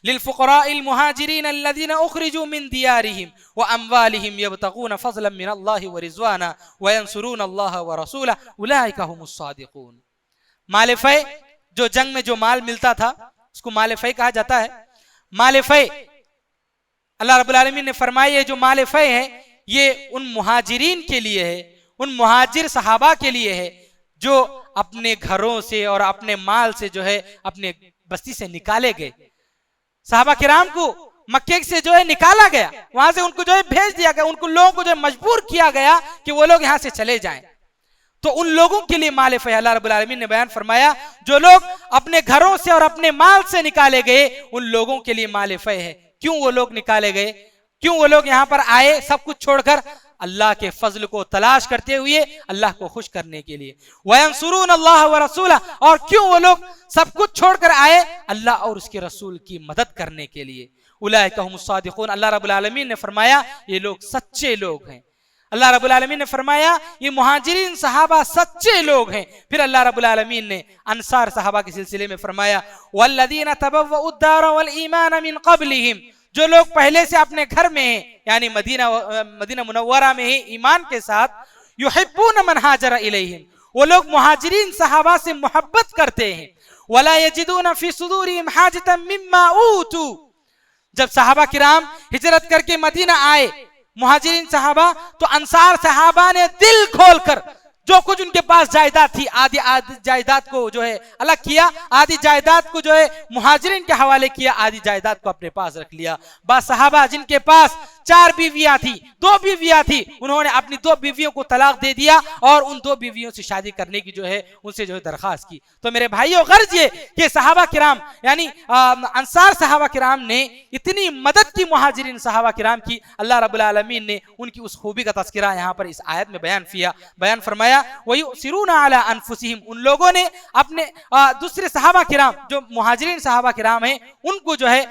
लिलफुक़राइल मुहाजिरीन अल्लज़ीना उख़रिजू मिन दियारिहिम व अम्वालिहिम यब्तगून फ़ज़लन मिनल्लाहि व रिज़वाना व यंसुरून अल्लाह व रसूलहु उलाइका हुमुस सादिक़ून। माल फ़ै, जो जंग में जो माल मिलता था उसको माल फ़ै कहा जाता है। माल फ़ै अल्लाह रब्बुल आलमीन ने फरमाया, जो माल फ़ै है ये उन मुहाजिरीन के लिए है, उन मुहाजिर सहाबा के लिए है जो अपने घरों से और अपने माल से जो है अपने बस्ती से निकाले गए। सहाबा किराम को मक्के से जो है निकाला गया, वहां से उनको जो है भेज दिया गया, उनको लोगों को जो है मजबूर किया गया कि वो लोग यहां से चले जाएं। तो उन लोगों के लिए माल फ़ै अल्लाह रब्बुल आलमीन ने बयान फरमाया, जो लोग अपने घरों से और अपने माल से निकाले गए उन लोगों के लिए माल फ़ै है। क्यों वो लोग निकाले गए, क्यों वो लोग यहाँ पर आए सब कुछ छोड़कर? अल्लाह के फजल को तलाश करते हुए अल्लाह को खुश करने के लिए। वयंसुरून अल्लाह व रसूला, और क्यों वो लोग सब कुछ छोड़कर आए? अल्लाह और उसके रसूल की मदद करने के लिए। उलाइका हुमुस सादिकून, अल्लाह रब्बुल आलमीन ने फरमाया ये लोग सच्चे लोग हैं। अल्लाह रब्बुल आलमीन ने फरमाया ये मुहाजिरीन सहाबा सच्चे लोग हैं। फिर अल्लाह रब्बुल आलमीन ने अंसार सहाबा के सिलसिले में फरमाया वल्लदीना तबव्वउद दार वल ईमान मिन क़ब्लिहिम, जो लोग पहले से अपने घर में हैं, यानी मदीना मुनव्वरा में ही ईमान के साथ, युहिब्बून मन हाजरा इलैहिम, वो लोग मुहाजिरीन सहाबा से मोहब्बत करते हैं। वला यजिदून फी सुदूरिहिम हाजतन मिम्मा ऊतू, जब सहाबा किराम हिजरत करके मदीना आए मुहाजिरीन सहाबा, तो अंसार सहाबा ने दिल खोलकर जो कुछ उनके पास जायदाद थी, आधी जायदाद को जो है अलग किया, आधी जायदाद को जो है मुहाजिरीन के हवाले किया, आधी जायदाद को अपने पास रख लिया। बा सहाबा जिनके पास 4 बीवियां थी, 2 बीवियां थी, उन्होंने अपनी 2 बीवियों को तलाक दे दिया और उन 2 बीवियों से शादी करने की जो है उनसे जो है दरखास्त की। तो मेरे भाइयों, गर्ज ये कि सहाबा किराम यानी अंसार सहाबा किराम ने इतनी मदद की मुहाजिरीन सहाबा किराम की, अल्लाह रब्बुल आलमीन ने उनकी उस खूबी का तज़किरा यहाँ पर इस आयत में बयान फरमाया। वयुसिरूना अला अनफुसिहिम, उन लोगों ने अपने दूसरे सहाबा किराम जो मुहाजिरीन सहाबा किराम हैं उनको जो है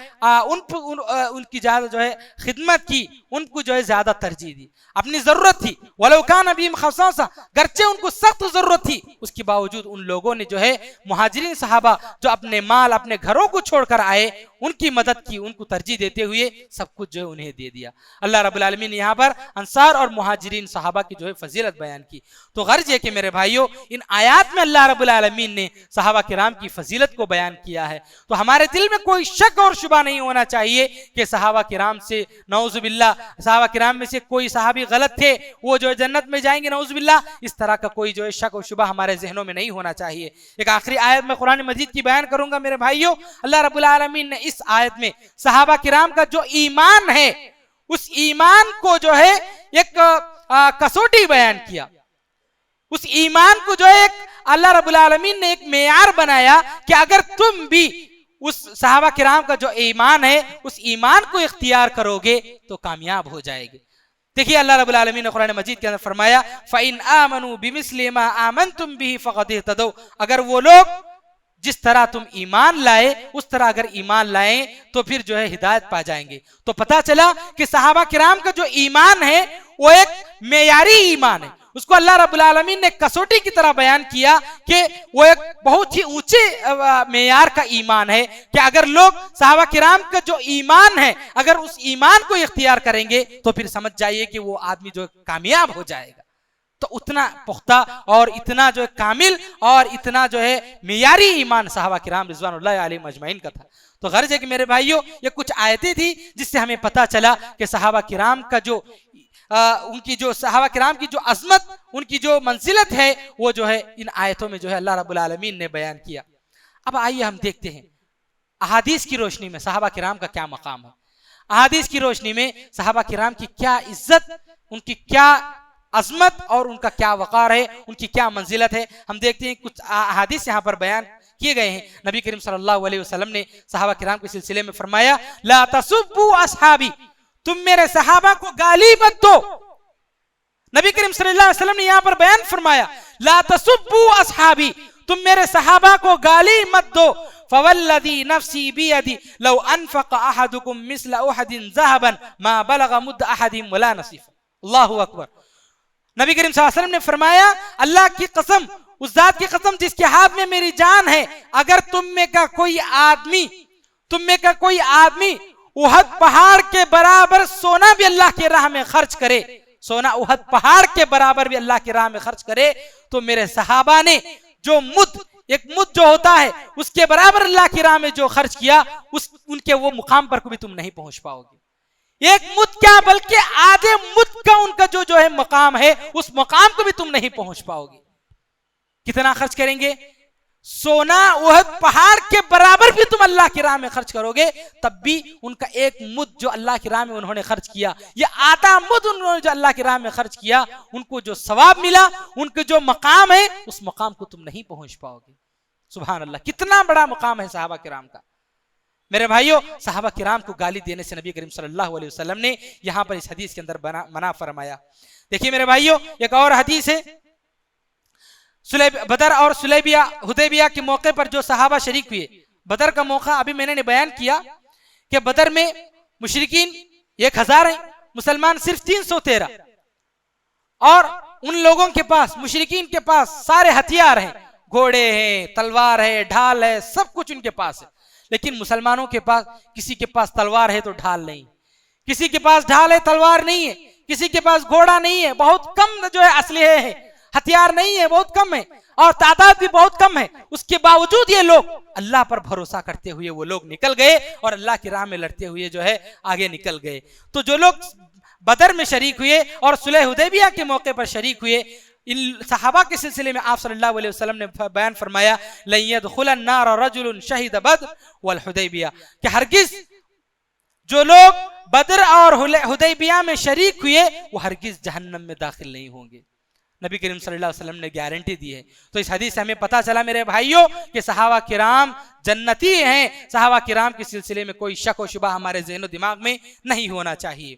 उनकी ज्यादा जो है खिदमत की, उनको जो है ज्यादा तरजीह दी। अपनी जरूरत थी, वलो कान बीहिम खसासा, गर्चे उनको सख्त जरूरत थी, उसके बावजूद उन लोगों ने जो है मुहाजिरीन सहाबा जो अपने माल अपने घरों को छोड़कर आए उनकी मदद की, उनको तरजीह देते हुए सब कुछ जो है उन्हें दे दिया। अल्लाह रब्बुल आलमीन ने यहाँ पर अंसार और मुहाजिरीन सहाबा की जो है फजीलत बयान की। तो गर्ज है कि मेरे भाइयों, इन आयात में अल्लाह रब्बुल आलमीन ने सहाबा किराम की फजीलत को बयान किया है। तो हमारे दिल में कोई शक और शुबा नहीं होना चाहिए कि सहाबा किराम से नौजुबिल्लाह, सहाबा किराम में से कोई सहाबी गलत थे, वो जो है जन्नत में जाएंगे नौजुबिल्लाह, इस तरह का कोई जो है शक और शुबा हमारे जहनों में नहीं होना चाहिए। एक आखिरी आयत में कुरान मजीद की बयान करूंगा मेरे भाइयों। अल्लाह रब्बुल आलमीन ने इस आयत में सहाबा किराम का जो ईमान है उस ईमान को जो है एक कसौटी बयान किया। उस ईमान को जो है अल्लाह रब्बुल आलमीन ने एक मेयार बनाया कि अगर तुम भी उस सहाबा किराम का जो ईमान है उस ईमान को इख्तियार करोगे तो कामयाब हो जाएगे। देखिए अल्लाह रब्बुल आलमीन ने कुरान मजीद के अंदर फरमाया फ़इन आमनू बिमिस्लि मा आमनतुम बिही फ़क़द इह्तदौ, अगर वो लोग जिस तरह तुम ईमान लाए उस तरह अगर ईमान लाए तो फिर जो है हिदायत पा जाएंगे। तो पता चला कि सहाबा किराम का जो ईमान है वो एक मेयारी ईमान है, उसको अल्लाह रब्बुल आलमीन ने कसौटी की तरह बयान किया कि वो एक बहुत ही ऊंचे मेयार का ईमान है कि अगर लोग सहाबा किराम का जो ईमान है अगर उस ईमान को इख्तियार करेंगे तो फिर समझ जाइए कि वो आदमी जो कामयाब हो जाएगा। तो उतना पुख्ता और इतना जो है कामिल और इतना जो है मेयारी ईमान सहाबा किराम रिज़वानुल्लाहि अलैहिम अजमईन का था। तो गर्ज है कि मेरे भाइयों, ये कुछ आयतें थी जिससे हमें पता चला कि सहाबा किराम का जो उनकी जो सहाबा किराम की जो अज़मत, उनकी जो मंजिलत है वो जो है इन आयतों में जो है अल्लाह रब्बुल आलमीन ने बयान किया। अब आइए हम देखते हैं अहादीस की रोशनी में सहाबा किराम का क्या मकाम है, अहादीस की रोशनी में सहाबा किराम की क्या इज्जत, उनकी क्या अज़मत और उनका क्या वक़ार है, उनकी क्या मंजिलत है। हम देखते हैं कुछ अहादीस यहाँ पर बयान किए गए हैं। नबी करीम सल्लल्लाहु अलैहि वसल्लम ने सहाबा किराम के सिलसिले में फरमाया ला तसुब्बू अस्हाबी, तुम मेरे सहाबा को गाली मत दो। नबी करीम सल्लल्लाहु अलैहि वसल्लम ने यहाँ पर बयान फरमाया ला तसुब्बू अस्हाबी, तुम मेरे सहाबा को गाली मत दो। फवल्लदी नफ्सी बियदी लौ अनफक़ अहदुकुम मिस्ल उहदिन ज़हबन मा बलग़ मुद्द अहदिहिम वला नसीफ़। अल्लाहु अकबर। नबी करीम सल्लल्लाहु अलैहि वसल्लम ने फरमाया अल्लाह की कसम, उस जात की कसम जिसके हाथ में मेरी जान है, अगर तुम में का कोई आदमी उहद पहाड़ के बराबर सोना भी अल्लाह के राह में खर्च करे, सोना उहद पहाड़ के बराबर भी अल्लाह के राह में खर्च करे, तो मेरे सहाबा ने जो एक मुद जो होता है उसके बराबर अल्लाह की राह में जो खर्च किया उनके वो मुकाम पर कभी तुम नहीं पहुंच पाओगे। एक मुद क्या बल्कि आधे मुद का उनका जो है मकाम है उस मकाम को भी तुम नहीं पहुंच पाओगे। कितना खर्च करेंगे? सोना उहद पहाड़ के बराबर भी तुम अल्लाह की राह में खर्च करोगे, तब भी उनका एक मुद जो अल्लाह की राह में उन्होंने खर्च किया, या आधा मुद उन्होंने जो अल्लाह की राह में खर्च किया, उनको जो सवाब मिला, उनके जो मकाम है उस मकाम को तुम नहीं पहुंच पाओगे। सुभान अल्लाह, कितना बड़ा मकाम है सहाबा किराम का। मेरे भाइयों, सहाबा किराम को गाली देने से नबी करीम सल्लल्लाहु अलैहि वसल्लम ने यहां पर इस हदीस के अंदर मना फरमाया। देखिए मेरे भाइयों, एक और हदीस है, बदर और सुलैबिया हुदैबिया के मौके पर जो सहाबा शरीक हुए। बदर का मौका अभी मैंने बयान किया कि बदर में मुशरिकीन 1000 हैं, मुसलमान सिर्फ 313, और उन लोगों के पास, मुशरिकीन के पास सारे हथियार हैं, घोड़े हैं, तलवार है, ढाल है, सब कुछ उनके पास है। लेकिन मुसलमानों के पास, किसी के पास तलवार है तो ढाल नहीं, किसी के पास ढाल है तलवार नहीं है, किसी के पास घोड़ा नहीं है, बहुत कम जो है असलहे है, हथियार नहीं है, बहुत कम है, और तादाद भी बहुत कम है। उसके बावजूद ये लोग अल्लाह पर भरोसा करते हुए वो लोग निकल गए और अल्लाह की राह में लड़ते हुए जो है आगे निकल गए। तो जो लोग बदर में शरीक हुए और सुलह हुदैबिया के मौके पर शरीक हुए, इन सहाबा के सिलसिले में आप सल्लल्लाहु अलैहि वसल्लम ने बयान फरमाया, लन यदखुलन नार रजुलुन शहीद बद्र वल हुदैबिया, कि हरगिज जो लोग बदर और हुदैबिया में शरीक हुए वो हरगिज जहन्नम में दाखिल नहीं होंगे। नबी करीम सल्लल्लाहु अलैहि वसल्लम ने गारंटी दी है। तो इस हदीस से हमें पता चला मेरे भाइयों कि सहाबा किराम जन्नती हैं। सहाबा किराम के सिलसिले में कोई शक व शुबा हमारे ज़हन दिमाग में नहीं होना चाहिए।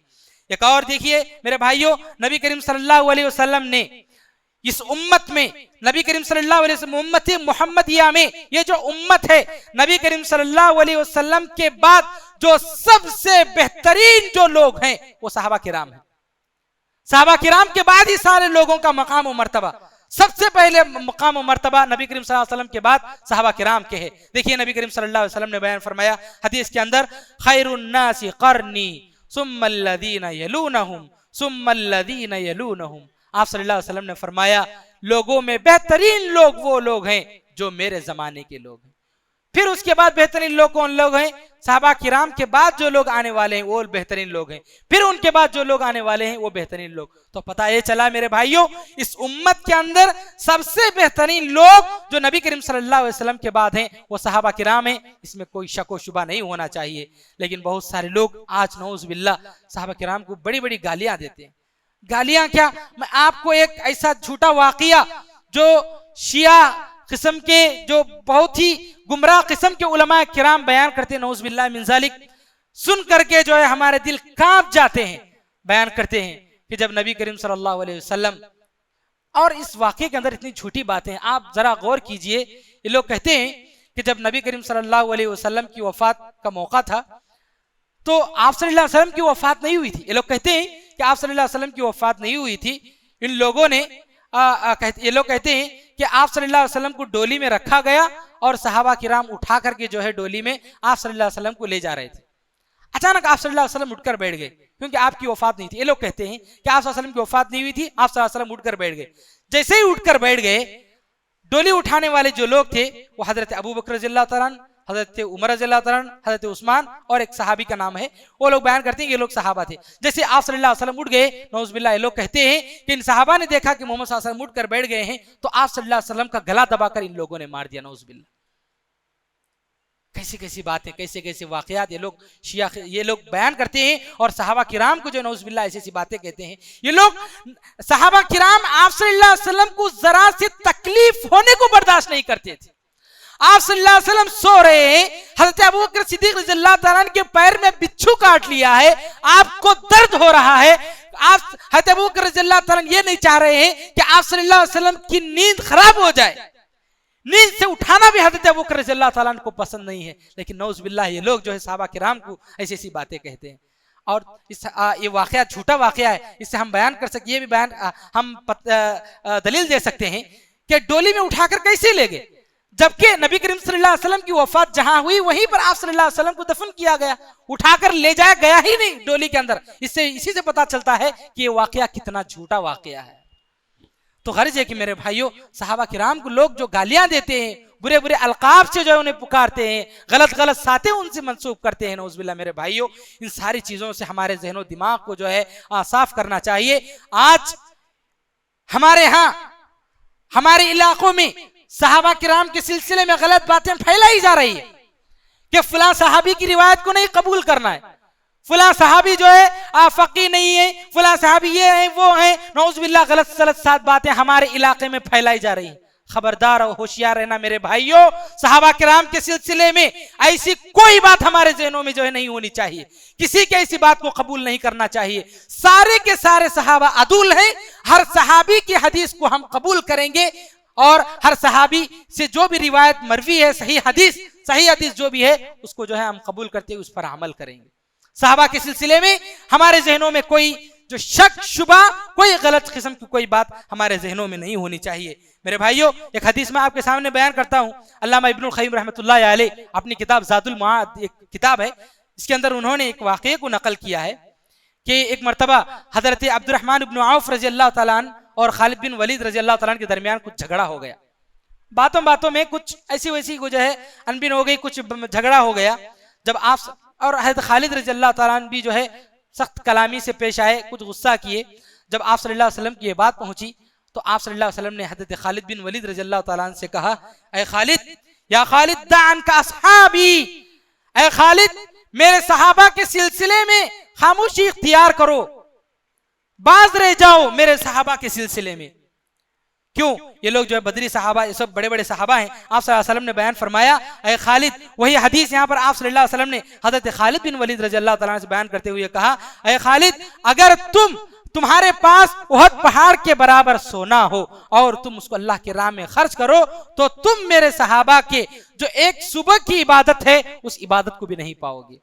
एक और देखिए मेरे भाइयों, नबी करीम सल्लल्लाहु अलैहि वसल्लम ने इस उम्मत में, नबी करीम सल्लल्लाहु अलैहि वसल्लम उम्मत मुहम्मदिया में, ये जो उम्मत है नबी करीम सल्लल्लाहु अलैहि वसल्लम के बाद जो सबसे बेहतरीन जो लोग हैं वो सहाबा किराम हैं। सहाबा किराम के बाद ही सारे लोगों का मकाम और मर्तबा, सबसे पहले मकाम और मर्तबा नबी करीम सल्लल्लाहु अलैहि वसल्लम के बाद सहाबा किराम के है। देखिए नबी करीम सल्लल्लाहु अलैहि वसल्लम ने बयान फरमाया हदीस के अंदर, खैरुन नासी कर्नी सुम्मल्लज़ीना यलूनहुम सुम्मल्लज़ीना यलूनहुम। आप सल्लल्लाहु अलैहि वसल्लम ने फरमाया लोगों में बेहतरीन लोग वो लोग हैं जो मेरे जमाने के लोग हैं, फिर उसके बाद बेहतरीन लोग कौन लोग हैं, सहाबा किराम के बाद जो लोग आने वाले हैं वो बेहतरीन लोग हैं, फिर उनके बाद जो लोग आने वाले हैं वो बेहतरीन लोग। तो पता ये चला मेरे भाइयों, इस उम्मत के अंदर सबसे बेहतरीन लोग जो नबी करीम सल्लल्लाहु अलैहि वसल्लम के बाद हैं वो सहाबा किराम हैं। इसमें कोई शक व शुबा नहीं होना चाहिए। लेकिन बहुत सारे लोग आज नऊज़ बिल्लाह सहाबा किराम को बड़ी बड़ी गालियां देते हैं। गालियां क्या, मैं आपको एक ऐसा झूठा वाकया जो शिया किस्म के, जो बहुत ही गुमराह किस्म के उलमा किराम बयान करते हैं, नऊज़ बिल्लाह मिन ज़ालिक, सुन करके जो है हमारे दिल कांप जाते हैं। बयान करते हैं कि जब नबी करीम सल्लल्लाहु अलैहि वसल्लम, और इस वाक़े के अंदर इतनी झूठी बातें आप जरा गौर कीजिए। ये लोग कहते हैं कि जब नबी करीम सल्लल्लाहु अलैहि वसल्लम की वफात का मौका था तो आप सल्लल्लाहु अलैहि वसल्लम की वफात नहीं हुई थी। ये लोग कहते हैं कि आप सल्लल्लाहु अलैहि वसल्लम की वफात नहीं हुई थी। इन लोगों ने ये लोग कहते हैं कि आप सल्लल्लाहु अलैहि वसल्लम को डोली में रखा गया और सहाबा किराम उठा करके जो है डोली में आप सल्लल्लाहु अलैहि वसल्लम को ले जा रहे थे। अचानक आप सल्लल्लाहु अलैहि वसल्लम उठकर बैठ गए क्योंकि आपकी वफात नहीं थी। ये लोग कहते हैं कि आप सल्लल्लाहु अलैहि वसल्लम की वफात नहीं हुई थी, आप सल्लल्लाहु अलैहि वसल्लम उठकर बैठ गए। जैसे ही उठकर बैठ गए, डोली उठाने वाले जो लोग थे वो हजरत अबू बकर रज़ियल्लाहु तआला अन्हु, हजरत उमर रज़ियल्लाहु तआला अन्हु, हजरत उस्मान और एक सहाबी का नाम है, वो लोग बयान करते हैं ये लोग सहाबा थे। जैसे आप सल्लल्लाहु अलैहि वसल्लम उठ गए, नऊज़ बिल्लाह, ये लोग कहते हैं कि इन सहाबा ने देखा कि मोहम्मद सल्लल्लाहु अलैहि वसल्लम उठकर बैठ गए हैं तो आप सल्लल्लाहु अलैहि वसल्लम का गला दबाकर इन लोगों ने मार दिया। नऊज़ बिल्लाह, कैसी कैसी बातें, कैसे कैसे वाकयात ये लोग शिया, ये लोग बयान करते हैं और सहाबा किराम को जो नऊज़ बिल्लाह ऐसी ऐसी बातें कहते हैं। ये लोग सहाबा किराम आप सल्लल्लाहु अलैहि वसल्लम को जरा से तकलीफ होने को बर्दाश्त नहीं करते थे। आप सल्लल्लाहु अलैहि वसल्लम सो रहे हैं, हज़रत अबू बकर सिद्दीक़ रज़ियल्लाहु तआला अन्हु के पैर में बिच्छू काट लिया है, आपको दर्द हो रहा है। आप हज़रत अबू बकर रज़ियल्लाहु तआला अन्हु ये नहीं चाह रहे हैं कि आप सल्लल्लाहु अलैहि वसल्लम की नींद खराब हो जाए, नींद से उठाना भी हज़रत अबू बकर रज़ियल्लाहु तआला अन्हु को पसंद नहीं है। लेकिन नऊज़ बिल्लाह ये लोग जो है सहाबा किराम को ऐसी ऐसी बातें कहते हैं। और इस ये वाकया झूठा वाकया है, इससे हम बयान कर सकते, ये भी बयान हम दलील दे सकते हैं कि डोली में उठाकर कैसे ले गए, जबकि नबी करीम सल्लल्लाहु अलैहि वसल्लम की वफात जहां हुई वहीं पर आप सल्लल्लाहु अलैहि वसल्लम को दफन किया गया, उठाकर ले जाया गया ही नहीं डोली के अंदर। इसी से पता चलता है कि ये वाकया कितना झूठा वाकया है। तो गर्ज है कि मेरे भाइयों, सहाबा किराम को लोग जो गालियां देते हैं, बुरे बुरे अलकाब से जो है उन्हें पुकारते हैं, गलत गलत सातें उनसे मंसूब करते हैं, नऊज़ बिल्लाह, मेरे भाइयों, इन सारी चीजों से हमारे ज़हन और दिमाग को जो है साफ करना चाहिए। आज हमारे यहाँ हमारे इलाकों में सहाबा किराम के सिलसिले में गलत बातें फैलाई जा रही है कि फलां सहाबी की रिवायत को नहीं कबूल करना है, फलां सहाबी जो है फकी नहीं है, फलां सहाबी ये है वो है, नऊज़ बिल्लाह, गलत गलत सात बातें हमारे इलाके में फैलाई जा रही है। खबरदार और होशियार रहना मेरे भाइयों। सहाबा किराम के सिलसिले में ऐसी कोई बात हमारे ज़हनों में जो है नहीं होनी चाहिए, किसी की ऐसी बात को कबूल नहीं करना चाहिए। सारे के सारे सहाबा अदूल हैं, हर सहाबी की हदीस को हम कबूल करेंगे और हर सहाबी से जो भी रिवायत मरवी है, सही हदीस जो भी है उसको जो है हम कबूल करते हुए उस पर अमल करेंगे। सहाबा के सिलसिले में हमारे ज़हनों में कोई जो शक शुबा, कोई गलत किस्म की कोई बात हमारे ज़हनों में नहीं होनी चाहिए। मेरे भाइयों, एक हदीस मैं आपके सामने बयान करता हूं। अल्लामा इब्नुल क़य्यिम रहमतुल्लाहि अलैह अपनी किताब ज़ादुल मआद, एक किताब है, इसके अंदर उन्होंने एक वाक़ये को नकल किया है कि एक मरतबा हज़रत अब्दुर्रहमान इब्न औफ रज़ी अल्लाह तआला अन्हु और खालिद बिन वलीद रज़ी अल्लाह तआला अन्हु के दरमियान कुछ झगड़ा हो गया। बातों में कुछ ऐसी वैसी जो है अनबिन हो गई, कुछ झगड़ा हो गया। जब आप और हज़रत खालिद रज़ी अल्लाह तआला अन्हु भी जो है सख्त कलामी से पेश आए, कुछ गुस्सा किए। जब आप सल्लल्लाहु अलैहि वसल्लम की ये बात पहुंची तो आप सल्लल्लाहु अलैहि वसल्लम ने हज़रत खालिद बिन वलीद रज़ी अल्लाह तआला अन्हु से कहा, ऐ खालिद, या खालिद दा अन्का अस्हाबी, ऐ खालिद मेरे सहाबा के सिलसिले में खामोशी इख्तियार करो, बाज रह जाओ मेरे सहाबा के सिलसिले में। क्यों? ये लोग जो है बदरी सहाबा, ये सब बड़े बड़े सहाबा हैं। आप सल्लल्लाहु अलैहि वसल्लम ने बयान फरमाया, ऐ खालिद, वही हदीस यहाँ पर आप सल्लल्लाहु अलैहि वसल्लम ने हज़रत खालिद बिन वलीद रज़ी अल्लाह तआला से बयान करते हुए कहा, ऐ खालिद, अगर तुम्हारे पास उहद पहाड़ के बराबर सोना हो और तुम उसको अल्लाह के राह में खर्च करो तो तुम मेरे सहाबा के जो एक सुबह की इबादत है उस इबादत को भी नहीं पाओगे,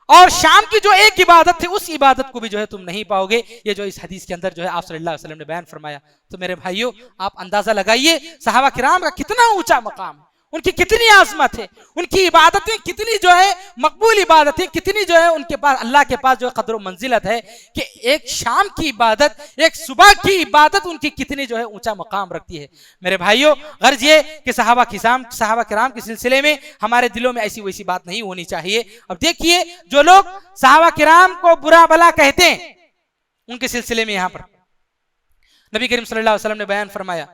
और शाम की जो एक इबादत है उस इबादत को भी जो है तुम नहीं पाओगे। ये जो इस हदीस के अंदर जो है आप सल्लल्लाहु अलैहि वसल्लम ने बयान फरमाया। तो मेरे भाइयों, आप अंदाजा लगाइए सहाबा किराम का कितना ऊंचा मकाम है, उनकी कितनी आजमत है, उनकी इबादतें कितनी जो है मकबूल इबादत है, कितनी जो है उनके पास अल्लाह के पास जो कदर मंजिलत है कि एक शाम की इबादत, एक सुबह की इबादत उनकी कितनी जो है ऊंचा मकाम रखती है। मेरे भाइयों, गर्ज ये कि सहाबा किराम के सिलसिले में हमारे दिलों में ऐसी वैसी बात नहीं होनी चाहिए। अब देखिए, जो लोग सहाबा किराम को बुरा भला कहते हैं उनके सिलसिले में यहाँ पर नबी करीम सल्लल्लाहु अलैहि वसल्लम ने बयान फरमाया,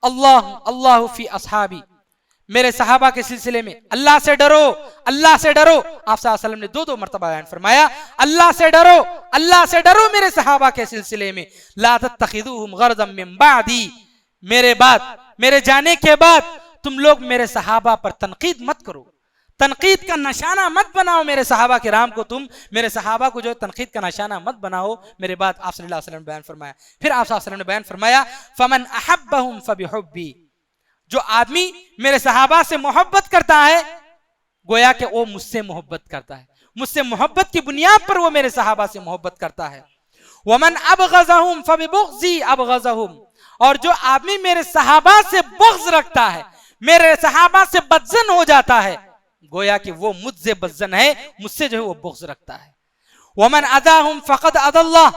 अल्लाह फी अस्हाबी, मेरे सहाबा के सिलसिले में अल्लाह से डरो, अल्लाह से डरो। आप सल्लल्लाहु अलैहि वसल्लम ने दो मरतबा बयान फरमाया, अल्लाह से डरो, अल्लाह से डरो मेरे सहाबा के सिलसिले में। ला तत्तखिदूहुम गर्ज़म मिन बादी, मेरे बाद, मेरे जाने के बाद तुम लोग मेरे सहाबा पर तनकीद मत करो, तनकीद का निशाना मत बनाओ मेरे सहाबा किराम को, तुम मेरे सहाबा को जो तनकीद का निशाना मत बनाओ मेरे बाद। आप सल्लल्लाहु अलैहि वसल्लम ने बयान फरमाया। फिर आप सल्लल्लाहु अलैहि वसल्लम ने बयान फरमाया, फमन अहब्बहुम फबिहुब्बी, जो आदमी मेरे सहाबा से मोहब्बत करता है गोया कि वो मुझसे मोहब्बत करता है, मुझसे मोहब्बत की बुनियाद पर वो मेरे सहाबा से मोहब्बत करता है। वमन अबग़ज़हुम फबिबुग़ज़ी अबग़ज़हुम, और जो आदमी मेरे सहाबा से बुग़्ज़ रखता है, मेरे सहाबा से बदज़न हो जाता है, गोया कि वो मुझसे बदज़न है, मुझसे जो है वो बुग़्ज़ रखता है। वमन अदाहुम फ़क़द अदल्लाह,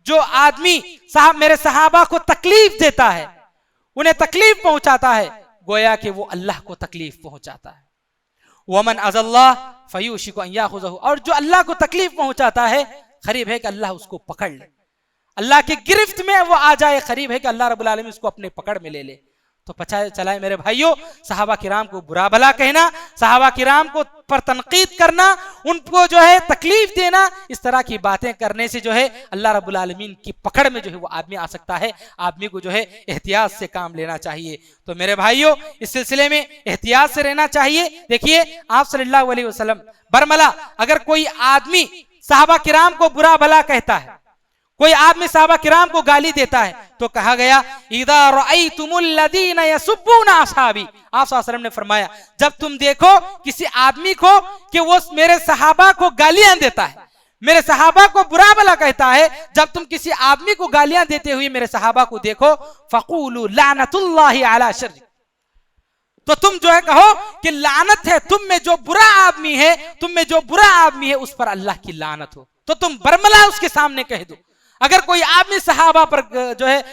जो आदमी मेरे सहाबा को तकलीफ देता है, उन्हें तकलीफ पहुंचाता है, गोया कि वो अल्लाह को तकलीफ पहुंचाता है। वमन अज़ल्लाह फ़यूशिकु अन याख़ुज़हु, और जो अल्लाह को तकलीफ पहुंचाता है करीब है कि अल्लाह उसको पकड़ ले, अल्लाह की गिरफ्त में वो आ जाए, करीब है कि अल्लाह रब्बुल आलमीन उसको अपने पकड़ में ले ले। तो पता चलाए मेरे भाइयों, सहाबा किराम को बुरा भला कहना, सहाबा किराम को पर तनकीद करना, उनको जो है तकलीफ देना, इस तरह की बातें करने से जो है अल्लाह रब्बुल आलमीन की पकड़ में जो है वो आदमी आ सकता है। आदमी को जो है एहतियात से काम लेना चाहिए। तो मेरे भाइयों, इस सिलसिले में एहतियात से रहना चाहिए। देखिए, आप सल्लल्लाहु अलैहि वसल्लम बरमला अगर कोई आदमी सहाबा किराम को बुरा भला कहता है, कोई आदमी सहाबा किराम को गाली देता है, तो कहा गया, इज़ा रअयतुमुल लज़ीना यसुब्बूना असहाबी, आप सल्लल्लाहु अलैहि वसल्लम ने फरमाया, जब तुम देखो किसी आदमी को कि वो मेरे सहाबा को गालियां देता है, मेरे सहाबा को बुरा भला कहता है, जब तुम किसी आदमी को गालियां देते हुए मेरे सहाबा को देखो, फ़क़ूलू लानतुल्लाहि अला शर्रि, तो तुम जो है कहो कि लानत है, तुम में जो बुरा आदमी है, तुम में जो बुरा आदमी है उस पर अल्लाह की लानत हो। तो तुम बरमला उसके सामने कह दो। अगर कोई आदमी सहाबा पर जो है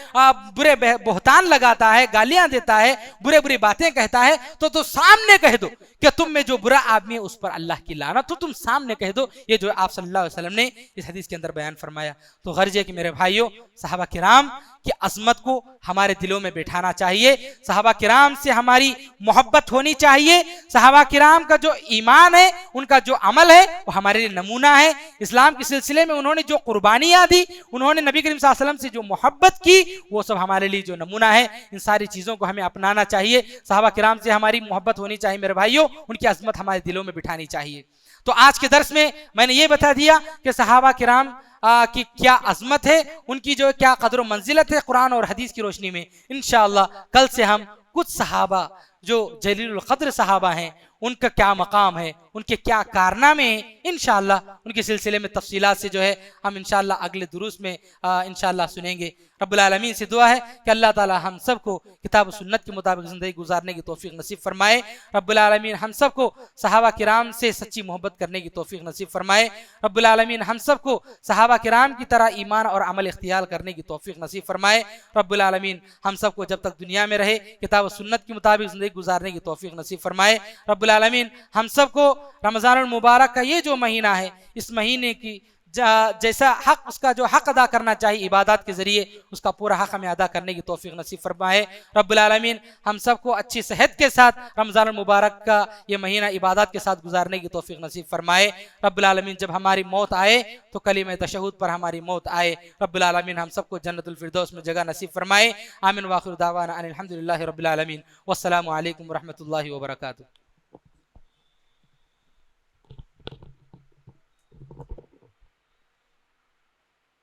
बुरे बोहतान लगाता है, गालियां देता है, बुरे बुरी बातें कहता है, तो सामने कह दो कि तुम में जो बुरा आदमी है उस पर अल्लाह की लानत, तो तुम सामने कह दो। ये जो आप सल्लल्लाहु अलैहि वसल्लम ने इस हदीस के अंदर बयान फरमाया। तो गर्ज है कि मेरे भाइयों, सहाबा किराम की अजमत को हमारे दिलों में बैठाना चाहिए, सहाबा किराम से हमारी मोहब्बत होनी चाहिए। सहाबा किराम का जो ईमान है, उनका जो अमल है, वो हमारे लिए नमूना है। इस्लाम के सिलसिले में उन्होंने जो कुर्बानियां दी, उन्होंने नबी करीम सल्लल्लाहु अलैहि वसल्लम से जो मोहब्बत की, वो सब हमारे लिए जो नमूना है। इन सारी चीज़ों को हमें अपनाना चाहिए। सहाबा किराम से हमारी मोहब्बत होनी चाहिए मेरे भाइयों, उनकी अजमत हमारे दिलों में बिठानी चाहिए। तो आज के दर्स में मैंने ये बता दिया कि सहाबा किराम की क्या अजमत है, उनकी जो क्या कदर मंजिलत है कुरान और हदीस की रोशनी में। इंशाअल्लाह कल से हम कुछ सहाबा जो जलीलुल क़द्र सहाबा हैं, उनका क्या मकाम है, उनके क्या कारनामे हैं, इंशाअल्लाह उनके सिलसिले में तफसीलात से जो है हम इंशाअल्लाह अगले दुरूस में इंशाअल्लाह सुनेंगे। रब्बुल आलमीन से दुआ है कि अल्लाह ताला हम सबको किताब सुन्नत के मुताबिक ज़िंदगी गुजारने की तौफीक नसीब फरमाए। रब्बुल आलमीन हम सबको सहाबा किराम से सच्ची मोहब्बत करने की तौफीक नसीब फरमाए। रब्बुल आलमीन हम सबको सहाबा किराम की तरह ईमान और अमल इख्तियार करने की तौफीक नसीब फरमाए। रब्बुल आलमीन हम सबको जब तक दुनिया में रहे किताब सुन्नत के मुताबिक ज़िंदगी गुजारने की तौफीक नसीब फरमाए। रब्बुल आलमीन हम सबको रमज़ानुल मुबारक का ये जो महीना है, इस महीने की जैसा हक, उसका जो हक अदा करना चाहिए इबादत के जरिए, उसका पूरा हक हमें अदा करने की तौफीक नसीब फरमाए। रब्बुल आलमीन हम सबको अच्छी सेहत के साथ रमज़ान मुबारक का ये महीना इबादत के साथ गुजारने की तौफीक नसीब फरमाए। रब्बुल आलमीन जब हमारी मौत आए तो कलीमा तशहुद पर हमारी मौत आए। रब्बुल आलमीन हम सबको जन्नतुल फिरदौस में जगह नसीब फरमाए। आमीन व आखिर दावाना अनिल हम्दुलिल्लाहि रब्बिल आलमीन। वस्सलामु अलैकुम व रहमतुल्लाहि व बरकातुहू।